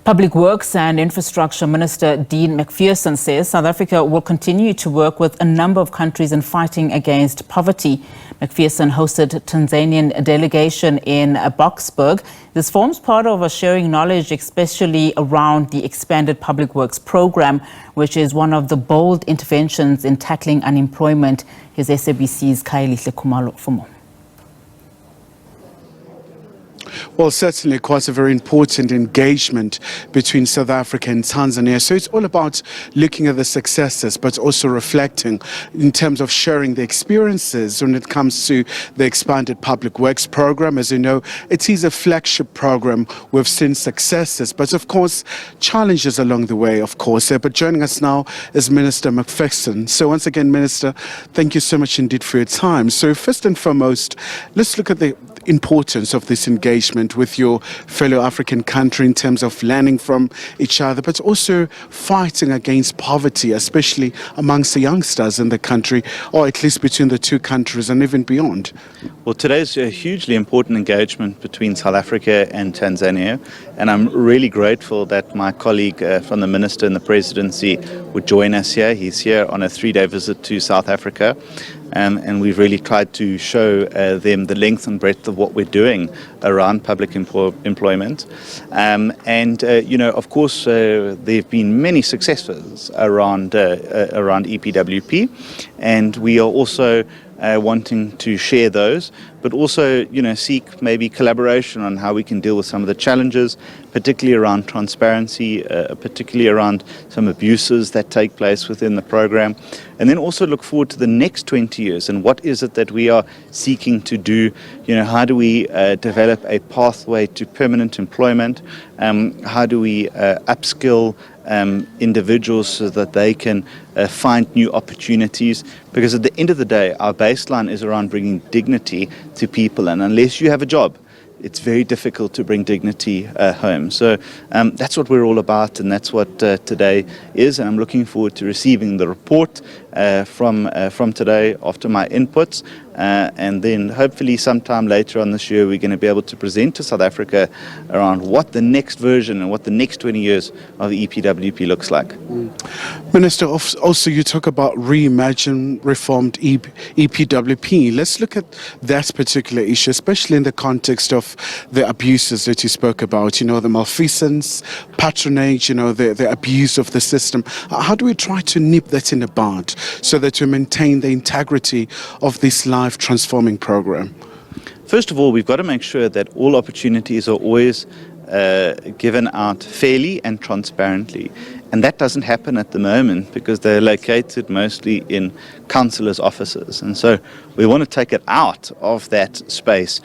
Public Works and Infrastructure Minister Dean MacPherson says South Africa will continue to work with a number of countries in fighting against poverty. MacPherson hosted Tanzanian delegation in Boksburg. This forms part of a sharing knowledge, especially around the expanded Public Works program, which is one of the bold interventions in tackling unemployment. Here's SABC's Khayelihle Khumalo for more. Well, certainly quite a very important engagement between South Africa and Tanzania. So it's all about looking at the successes, but also reflecting in terms of sharing the experiences when it comes to the expanded Public Works program. As you know, it is a flagship program. We've seen successes, but of course, challenges along the way, of course. But joining us now is Minister MacPherson. So once again, Minister, thank you so much indeed for your time. So first and foremost, let's look at the importance of this engagement with your fellow African country in terms of learning from each other, but also fighting against poverty, especially amongst the youngsters in the country, or at least between the two countries and even beyond. Well, today's a hugely important engagement between South Africa and Tanzania, and I'm really grateful that my colleague from the Minister and the Presidency would join us here. He's here on a 3-day visit to South Africa. And we've really tried to show them the length and breadth of what we're doing around public employment. Of course, there have been many successes around EPWP, and we are also wanting to share those, but also, seek maybe collaboration on how we can deal with some of the challenges, particularly around transparency, particularly around some abuses that take place within the program, and then also look forward to the next 20 years and what is it that we are seeking to do. How do we develop a pathway to permanent employment? How do we upskill individuals so that they can find new opportunities? Because at the end of the day, our baseline is around bringing dignity to people, and unless you have a job, it's very difficult to bring dignity home. So that's what we're all about, and that's what today is. And I'm looking forward to receiving the report from today after my inputs. And then hopefully sometime later on this year, we're going to be able to present to South Africa around what the next version and what the next 20 years of the EPWP looks like. Minister, also you talk about reimagine reformed EPWP. Let's look at that particular issue, especially in the context of the abuses that you spoke about, the malfeasance, patronage, the abuse of the system. How do we try to nip that in the bud so that we maintain the integrity of this life transforming program? First of all, we've got to make sure that all opportunities are always given out fairly and transparently. And that doesn't happen at the moment because they're located mostly in councillors' offices. And so we want to take it out of that space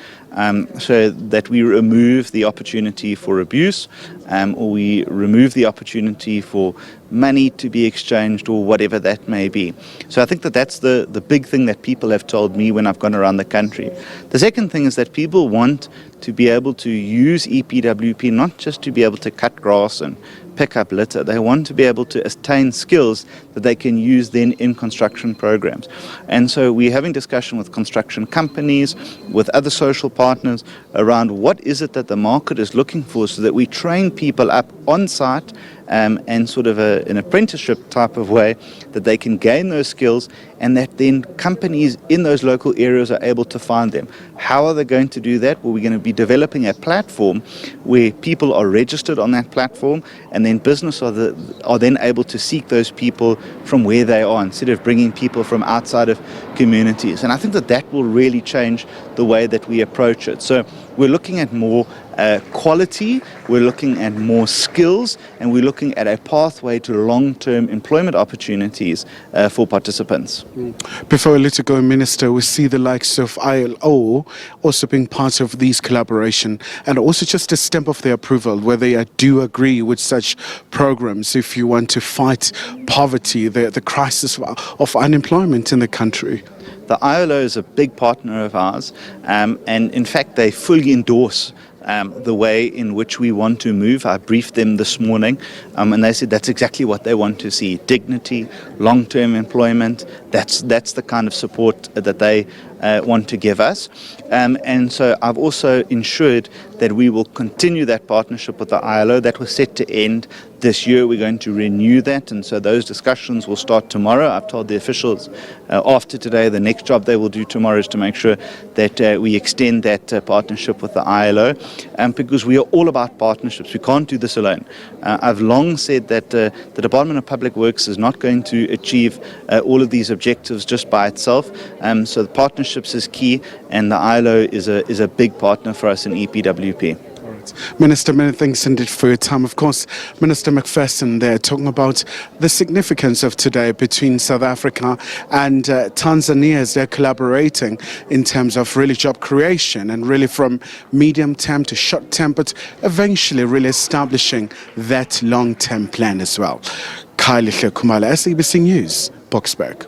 so that we remove the opportunity for abuse or we remove the opportunity for money to be exchanged or whatever that may be. So I think that that's the big thing that people have told me when I've gone around the country. The second thing is that people want to be able to use EPWP not just to be able to cut grass and pick up litter. They want to be able to attain skills that they can use then in construction programs. And so we're having discussion with construction companies, with other social partners around what is it that the market is looking for so that we train people up on site and sort of an apprenticeship type of way that they can gain those skills and that then companies in those local areas are able to find them. How are they going to do that? Well, we're going to be developing a platform where people are registered on that platform and then business are then able to seek those people from where they are instead of bringing people from outside of communities. And I think that will really change the way that we approach it. So we're looking at more quality, we're looking at more skills, and we're looking at a pathway to long-term employment opportunities for participants. Before I let you go, Minister, we see the likes of ILO also being part of these collaboration and also just a stamp of their approval where they do agree with such programs if you want to fight poverty, the crisis of unemployment in the country. The ILO is a big partner of ours, and in fact they fully endorse the way in which we want to move. I briefed them this morning and they said that's exactly what they want to see. Dignity, long-term employment, that's the kind of support that they want to give us. And so I've also ensured that we will continue that partnership with the ILO. That was set to end this year. We're going to renew that, and so those discussions will start tomorrow. I've told the officials after today, the next job they will do tomorrow is to make sure that we extend that partnership with the ILO, because we are all about partnerships. We can't do this alone. I've long said that the Department of Public Works is not going to achieve all of these objectives just by itself. So the partnerships is key, and the ILO is a big partner for us in EPWP. Minister, many thanks indeed for your time. Of course, Minister MacPherson there talking about the significance of today between South Africa and Tanzania as they're collaborating in terms of really job creation and really from medium term to short term, but eventually really establishing that long-term plan as well. Khayelihle Khumalo, SABC News, Boksburg.